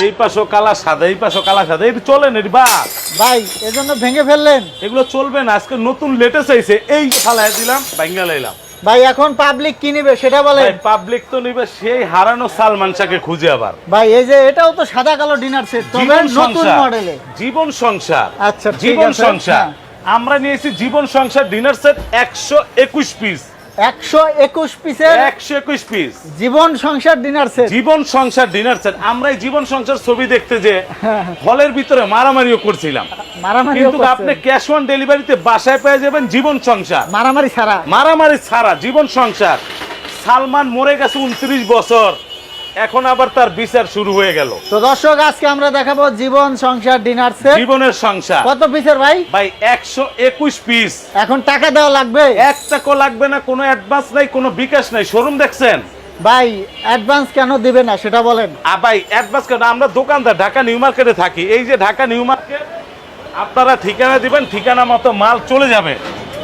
এই পাশও কালা সাদা, এই পাশও কালা সাদা, এটা চলে না বা ভাই এজন্য ভেঙে ফেললেন? এগুলো চলবে না, আজকে নতুন লেটেস্ট আইছে, এই ফালায় দিলাম, ভাঙা লাইলাম। ভাই এখন পাবলিক কি নিবে সেটা বলেন। পাবলিক তো নিবে সেই হারানো সালমান শাহকে খুঁজে আবার। ভাই এই যে এটাও তো সাদা কালো ডিনার সেট, তবে নতুন মডেলে। জীবন সংসার, আচ্ছা জীবন সংসার আমরা নিয়েছি। জীবন সংসার ডিনার সেট 121 পিস, 121 পিসের 121 পিস জীবন সংসার ডিনার সেট। জীবন সংসার ডিনার সেট। আমরা এই জীবন সংসার ছবি দেখতে যে হলের ভিতরে মারামারিও করছিলাম, কিন্তু আপনি ক্যাশ অন ডেলিভারিতে বাসায় পেয়ে যাবেন জীবন সংসার, মারামারি ছাড়া। মারামারি ছাড়া জীবন সংসার। সালমান মরে গেছে 29 বছর, এখন আবার তার বিচার শুরু হয়ে গেল। তো দর্শক আজকে আমরা দেখাবো জীবন সংসার ডিনার সেট, জীবনের সংসার। কত পিসের ভাই? ভাই 121 পিস। এখন টাকা দেওয়া লাগবে? 1 টাকা লাগবে না, কোনো অ্যাডভান্স নাই, কোনো বিকাশ নাই। শোরুম দেখছেন ভাই, অ্যাডভান্স কেন দিবে না সেটা বলেন। ভাই অ্যাডভান্স কেন, আমরা দোকানদার ঢাকা নিউ মার্কেটে থাকি। এই যে ঢাকা নিউ মার্কেট, আপনারা ঠিকানা দিবেন, ঠিকানা মতো মাল চলে যাবে।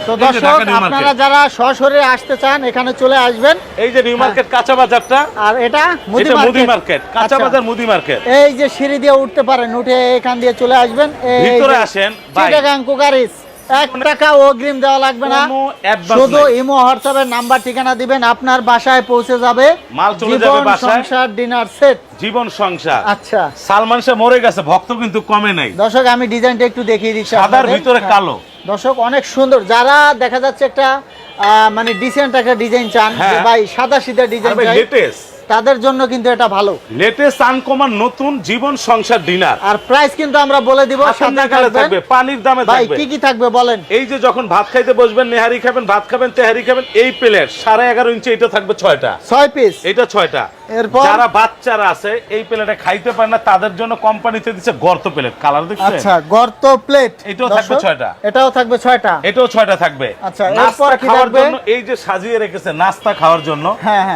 তো দর্শক আপনারা যারা সরাসরি আসতে চান এখানে চলে আসবেন। এই যে নিউ মার্কেট কাঁচা বাজারটা, আর এটা মুদি মার্কেট, কাঁচা বাজার মুদি মার্কেট। এই যে সিঁড়ি দিয়ে উঠতে পারেন, উঠে এখান দিয়ে চলে আসবেন, ভিতরে আসেন ভাই। চিটাগাং কুকারিস, 1 টাকা অগ্রিম দেওয়া লাগবে না, শুধু ইমো হোয়াটসঅ্যাপের নাম্বার ঠিকানা দিবেন, আপনার বাসায় পৌঁছে যাবে মাল, চলে যাবে বাসায়। সংসার ডিনার সেট, জীবন সংসার। আচ্ছা, সালমান শাহ মরে গেছে, ভক্ত কিন্তু কমে নাই। দর্শক আমি ডিজাইনটা একটু দেখিয়ে দিচ্ছি। সাদার ভিতরে কালো। দর্শক অনেক সুন্দর, যারা দেখা যাচ্ছে একটা মানে ডিসেন্ট একটা ডিজাইন চান, যে ভাই সাদা সিধা ডিজাইন চাই, লেটেস্ট, তাদের জন্য কিন্তু এটা ভালো। লেটেস্ট আনকমন নতুন জীবন সংসার ডিনার। আর প্রাইস কিন্তু আমরা বলে দিব, সাদা কালো থাকবে, পানির দামে থাকবে। ভাই কি কি থাকবে বলেন। এই যে যখন ভাত খাইতে বসবেন, নেহারি খাবেন, ভাত খাবেন, তেহারি খাবেন, এই প্লেট 11.5 ইঞ্চি, এটা থাকবে 6টা, 6 পিস, এটা 6টা। এরপর যারা বাচ্চারা আছে এই প্লেটে খাইতে পারে না, তাদের জন্য কোম্পানিতে দিচ্ছে গর্ত প্লেট, কালার দেখছেন? আচ্ছা, গর্ত প্লেট, এটাও থাকবে 6টা, এটাও থাকবে 6টা, এটাও 6টা থাকবে। আচ্ছা, নাস্তা খাওয়ার জন্য এই যে সাজিয়ে রেখেছে, নাস্তা খাওয়ার জন্য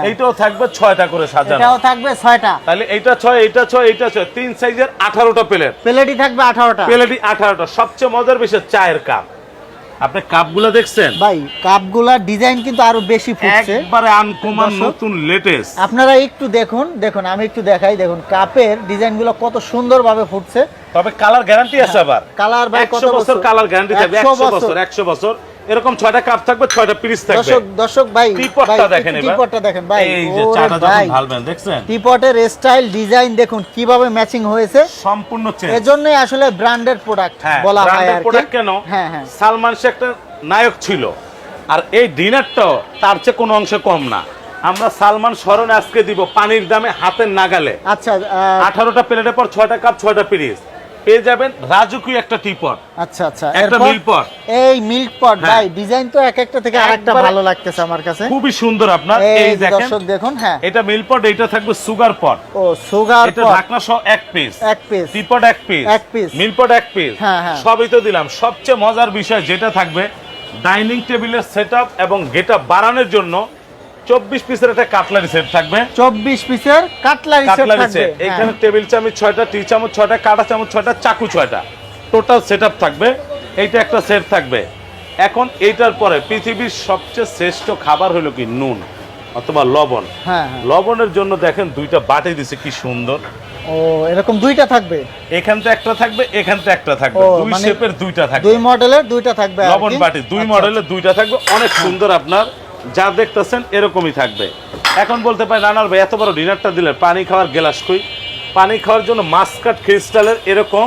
এইটাও থাকবে 6টা করে সাজানো, এটাও থাকবে 6টা। তাহলে এইটা 6, এইটা 6, এইটা 6, 3 সাইজের 18টা প্লেট, প্লেটই থাকবে 18টা, প্লেটই 18টা। সবচেয়ে মজার বিষয় চায়ের কাপ। আপনি কাপগুলো দেখছেন ভাই? কাপগুলা ডিজাইন কিন্তু আরো বেশি ফুটছে, একবারে আনকমন নতুন লেটেস্ট। আপনারা একটু দেখুন, আমি একটু দেখাই, দেখুন কাপের ডিজাইনগুলো কত সুন্দরভাবে ফুটছে। তবে কালার গ্যারান্টি আছে, আবার কালার ভাই কত 100 বছর কালার গ্যারান্টি থাকবে, 100 বছর। এরকম 6টা কাপ থাকবে, 6টা পিস থাকবে। দর্শক ভাই টিপটটা দেখেন, টিপটটা দেখেন ভাই, এই যে চাটা যখন ঢালবেন দেখছেন, টিপটের স্টাইল ডিজাইন দেখুন কিভাবে ম্যাচিং হয়েছে, সম্পূর্ণ চেঞ্জ। এজন্যই আসলে ব্র্যান্ডেড প্রোডাক্ট বলা হয়। ব্র্যান্ডেড প্রোডাক্ট কেন? সালমান শাহ একটা নায়ক ছিল, আর এই ডিনারটাও তার চেয়ে কোনো অংশে কম না। আমরা সালমান স্মরণে আজকে দিব পানির দামে হাতের নাগালে। আচ্ছা, 18টা প্লেটের পর 6টা কাপ, 6টা পিস পেয়ে যাবেন। রাজকীয় একটা টিপট, আচ্ছা আচ্ছা, একটা মিল্ক পট। এই মিল্ক পট ভাই ডিজাইন তো এক একটা থেকে আরেকটা ভালো লাগতেছে আমার কাছে, খুবই সুন্দর। আপনার এই দেখেন, দর্শক দেখুন, এটা মিল্ক পট, এটা থাকবে সুগার পট। ও সুগার পট, এটা ঢাকনা সহ 1 পিস, টিপট 1 পিস, মিল্ক পট 1 পিস, সবই তো দিলাম। সবচেয়ে মজার বিষয় যেটা থাকবে, ডাইনিং টেবিলের সেটআপ এবং গেটআপ বাড়ানোর জন্য 24 পিসের একটা কাটলারি সেট থাকবে, 24 পিসের কাটলারি সেট থাকবে। এখানে টেবিল চামচ 6টা, টি চামচ 6টা, কাঁটা চামচ 6টা, চাকু 6টা, টোটাল সেটআপ থাকবে। এইটা একটা সেট থাকবে। এখন এইটার পরে পৃথিবীর সবচেয়ে শ্রেষ্ঠ খাবার হলো কি নুন অথবা লবণ। লবণের জন্য দেখেন 2টা বাটি দিছে, কি সুন্দর। ও এরকম 2টা থাকবে, এখানতে একটা থাকবে, এখানতে একটা থাকবে, দুই শেপের 2টা থাকবে, 2 মডেলের 2টা থাকবে, লবণ বাটি 2 মডেলের 2টা থাকবে। অনেক সুন্দর, আপনার যা দেখতেছেন এরকমই থাকবে। এখন বলতে পারেন রানার ভাই এত বড় ডিনারটা দিলেন, পানি খাওয়ার গ্লাস কই? পানি খাওয়ার জন্য মাস্কাট ক্রিস্টালের এরকম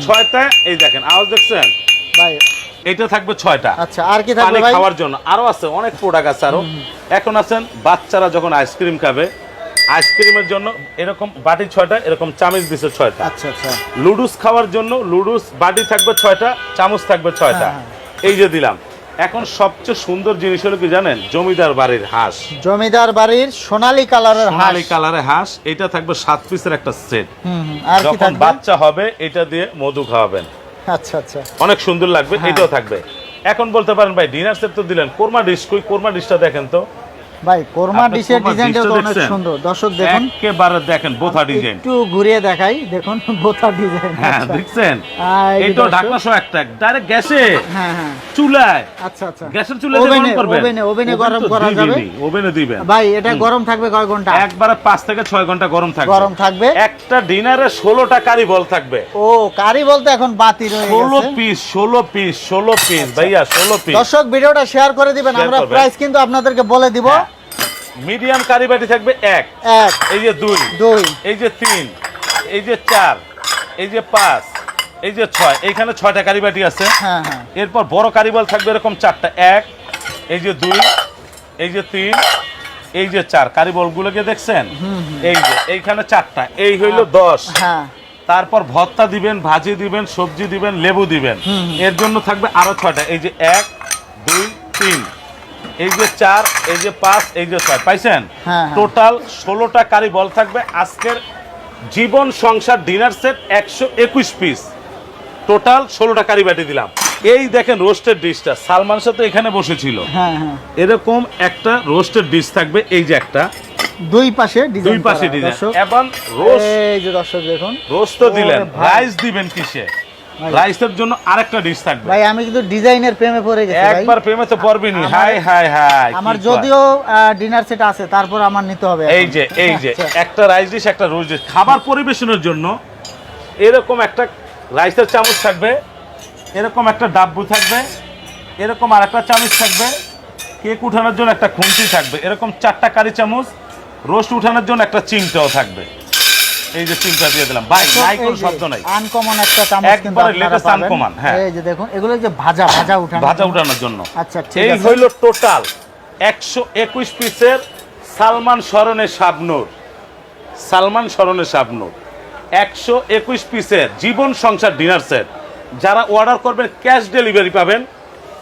6টা, এই দেখেন আওয়াজ দেখছেন ভাই, এটা থাকবে 6টা। আচ্ছা, আর কি থাকবে পানি ভাই? খাওয়ার জন্য আরো আছে, অনেক প্রোডাক্ট আছে আরো। এখন আছেন বাচ্চারা যখন আইসক্রিম খাবে, আইসক্রিমের জন্য এরকম বাটি 6টা, এরকম চামচ দিছে 6টা। আচ্ছা আচ্ছা, লুডুস খাওয়ার জন্য লুডুস বাটি থাকবে 6টা, চামচ থাকবে 6টা। এই যে দিলাম। এখন সবচেয়ে সুন্দর জিনিস হলো কি জানেন? জমিদার বাড়ির হাঁস, জমিদার বাড়ির সোনালী কালারের হাঁস, সোনালী কালারের হাঁস। এটা থাকবে 7 পিসের একটা সেট। যখন বাচ্চা হবে এটা দিয়ে মধু খাওয়াবেন। আচ্ছা আচ্ছা, অনেক সুন্দর লাগবে। এটাও থাকবে। এখন বলতে পারেন ভাই ডিনার সেট তো দিলেন, কোরমা ডিশ কই? কোরমা ডিশটা দেখেন তো, ভাই কোরমা আপনি ডিশের কোরমা ডিজাইনটা তো ডিশটা অনেক দেখছেন? সুন্দর। দর্শক দেখুন, একেবারে দেখেন বোথা ডিজাইন। একটু ঘুরিয়ে দেখাই, দেখুন বোথা ডিজাইন। হ্যাঁ দেখছেন, এই এই যে তো দর্শক। ঢাকনা সহ একটা ডাইরেক্ট গ্যাসে হ্যাঁ হ্যাঁ, চুলায়, আচ্ছা আচ্ছা, গ্যাসের চুলায় গরম করবেন, ওভেনে গরম করা যাবে। ওভেনে দিবেন ভাই এটা গরম থাকবে কয় ঘন্টা? একবারে 5 থেকে 6 ঘন্টা গরম থাকবে। গরম থাকবে। একটা ডিনারে 16টা কারি বল থাকবে। ও কারি বলতে এখন বাতি রয়ে গেছে। 16 পিস ভাইয়া, 16 পিস। দর্শক ভিডিওটা শেয়ার করে দিবেন, শেয়ার আমরা করবেন। প্রাইস কিন্তু আপনাদেরকে বলে দিব। মিডিয়াম কারি বাটি থাকবে 1, এই যে 2, এই যে 3, এই যে 4, এই যে 5, এই যে 6, এইখানে 6টা কারি বাটি আছে। হ্যাঁ হ্যাঁ, এরপর বড় কারি বল থাকবে এরকম 4টা, 1, এই যে 2, এই যে 3, এই যে 4 কারি বলগুলোকে দেখছেন, এই যে এইখানে 4টা, এই হইলো 10। হ্যাঁ তারপর ভর্তা দিবেন, ভাজি দিবেন, সবজি দিবেন, লেবু দিবেন, এর জন্য থাকবে আরো 6টা, এই যে 1, 2, 3, এই যে 4, এই যে 5, এই যে 6, পাইছেন? হ্যাঁ। টোটাল 16টা কারি বল থাকবে। আজকের জীবন সংসার ডিনার সেট 121 পিস, টোটাল 16টা কারি বাটি দিলাম। এই দেখেন রোস্টেড ডিশটা, সালমান শাহ তো এখানে বসেছিল, হ্যাঁ হ্যাঁ, এরকম একটা রোস্টেড ডিশ থাকবে, এই যে একটা, দুই পাশে ডিজাইন, দুই পাশে ডিজাইন, দর্শক এবং রোস্ট, এই যে দর্শক দেখুন, রোস্ট তো দিলেন, ওরে ভাই। রাইস দিবেন কিসে? ভাই। রাইসের জন্য আরেকটা ডিশ থাকবে। ভাই আমি কিন্তু ডিজাইনের প্রেমে পড়ে গেছি ভাই। একবার প্রেমে তো পড়বেনি। আমার- হাই হাই হাই, আমার কি যদিও ডিনার সেট আছে, তারপর আমার নিতে হবে কয়? এই এখন। যে এই যে আচ্ছা। একটা রাইস ডিশ, একটা রোস্ট ডিশ, খাবার পরিবেশনের জন্য এরকম একটা রাইসের চামচ থাকবে, এরকম একটা ডাব্বু থাকবে, এরকম আরেকটা চামচ থাকবে, কেক উঠানোর জন্য একটা খুন্তি থাকবে, এরকম 4টা কারি চামচ, রোস্ট উঠানোর জন্য একটা চিমটাও থাকবে। এই যে চিমটা দিয়ে দিলাম ভাই, নাই কোনো শব্দ নাই, আনকমন একটা চামচ কিন্তু একবারে আপনারা latest পাবেন। uncommon, হ্যাঁ। এই যে দেখুন, এগুলো যে ভাজা উঠানো, ভাজা উঠানোর জন্য। আচ্ছা ঠিক এই আছে। হইল টোটাল 121 পিসের সালমান স্মরণের শাবনূর, সালমান স্মরণের শাবনূর 121 পিসের জীবন সংসার ডিনার সেট। যারা অর্ডার করবেন ক্যাশ ডেলিভারি পাবেন,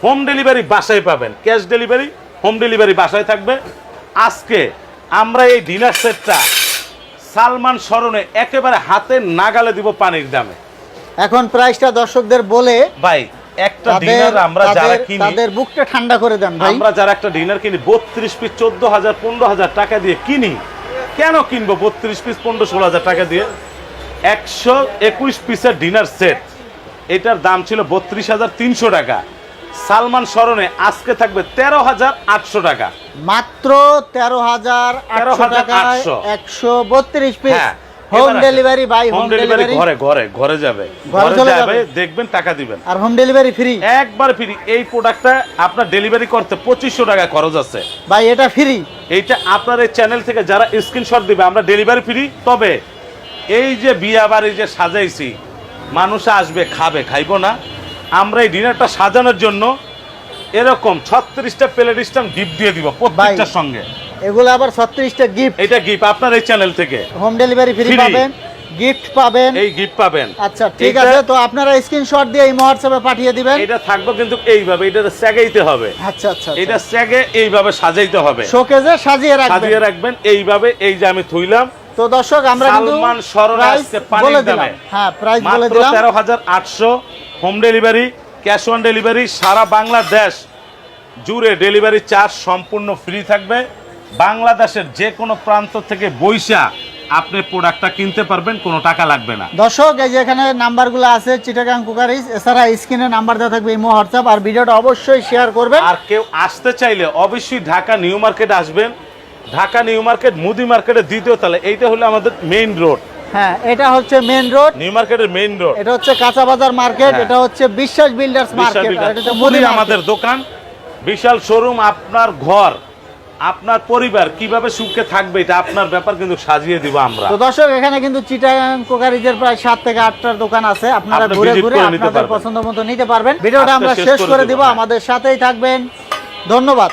হোম ডেলিভারি বাসায় পাবেন, ক্যাশ ডেলিভারি হোম ডেলিভারি বাসায় থাকবে। আজকে আমরা এই ডিনার সেটটা সালমান স্মরণে একেবারে হাতের নাগালে দিব পানির দামে। এখন প্রাইসটা দর্শকদের বলে ভাই একটা ডিনার আমরা যারা কিনি, তাদের বুকটা ঠান্ডা করে দেন ভাই। আমরা যারা একটা ডিনার কিনি 32 পিস 14,000 15,000 টাকা দিয়ে কিনি, কেন কিনবো 32 পিস 15-16,000 টাকা দিয়ে? 121 পিসের ডিনার সেট, এটার দাম ছিল 32,300 টাকা। সালমান স্মরণে আজকে থাকবে 13,800 টাকা, মাত্র 13,800 টাকায় 13,800 132 পিস। হ্যাঁ, হোম এবার ডেলিভারি ভাই, হোম ডেলিভারি ঘরে যাবে, ঘরে চলে যাবে, যাবে। দেখবেন টাকা দিবেন, আর হোম ডেলিভারি ফ্রি একবার ফ্রি। এই প্রোডাক্টটা আপনার ডেলিভারি করতে 2500 টাকা খরচ আছে ভাই, এটা ফ্রি। এইটা আপনার এই চ্যানেল থেকে যারা স্ক্রিনশট দিবে আমরা ডেলিভারি ফ্রি। তবে এই যে বিয়া বাড়ি যে সাজাইছি, মানুষ আসবে খাবে, খাইবো না? আমরা এই ডিনারটা সাজানোর জন্য এরকম 36টা প্লেট স্ট্যান্ড গিফট দিয়ে দিব প্রত্যেকটার সঙ্গে। এগুলো আবার 36টা গিফট, এটা গিফট আপনার এই চ্যানেল থেকে, হোম ডেলিভারি ফ্রি Free। পাবেন, গিফট পাবেন। এই গিফট পাবেন। আচ্ছা ঠিক এটা- আছে, তো আপনারা স্ক্রিনশট দিয়ে এই হোয়াটসঅ্যাপে পাঠিয়ে দিবেন। এটা থাকবে কিন্তু এইভাবে, এটা স্যাগাইতে হবে, আচ্ছা আচ্ছা, এটা স্যাগে এইভাবে সাজাইতে হবে, শোকেজে সাজিয়ে রাখবেন। সাজিয়ে রাখবেন এইভাবে। এই যে আমি থুইলাম, তো দর্শক আমরা কিন্তু সালমান স্মরণে প্রাইস আজকে পানির বলে দামে দিলাম। হ্যাঁ প্রাইস বলে মাত্র দিলাম। 13,800, home delivery, cash on delivery, সারা বাংলাদেশ জুড়ে ডেলিভারি চার্জ সম্পূর্ণ ফ্রি থাকবে। বাংলাদেশের যে কোনো প্রান্ত থেকে বইসা আপনি প্রোডাক্টটা কিনতে পারবেন, কোনো টাকা লাগবে না। দর্শক এই যে এখানে নাম্বারগুলো আছে চিটাগাং কুকারিজ, এছাড়া স্ক্রিনে নাম্বার দেওয়া থাকবে ইমো হোয়াটসঅ্যাপ, আর ভিডিওটা অবশ্যই শেয়ার করবেন। আর কেউ আসতে চাইলে অবশ্যই ঢাকা নিউ মার্কেট আসবেন। ঢাকা নিউ মার্কেট মুদি মার্কেটের দ্বিতীয় তলা, এইটা হলো আমাদের মেইন রোড। হ্যাঁ এটা হচ্ছে মেন রোড, নিউ মার্কেটের মেইন রোড, এটা হচ্ছে কাঁচা বাজার মার্কেট, হ্যাঁ। এটা হচ্ছে বিশ্বাস বিল্ডার্স মার্কেট, আর এটা হচ্ছে মুদি মুদি মার্কেট। আমাদের দোকান, বিশাল শোরুম। আপনার ঘর, আপনার পরিবার কিভাবে সুখে থাকবে এটা আপনার ব্যাপার, কিন্তু সাজিয়ে দিব আমরা। তো দর্শক এখানে কিন্তু চিটাগাং কুকারিজের প্রায় 7 থেকে 8টার দোকান আছে, আপনারা আপনি ঘুরে visit ঘুরে করে নিতে আপনাদের পারবেন। পছন্দ মতো নিতে পারবেন। ভিডিওটা আজকে আমরা শেষ শেষ করে করে দেব, দিব, হ্যাঁ। আমাদের সাথেই থাকবেন। ধন্যবাদ।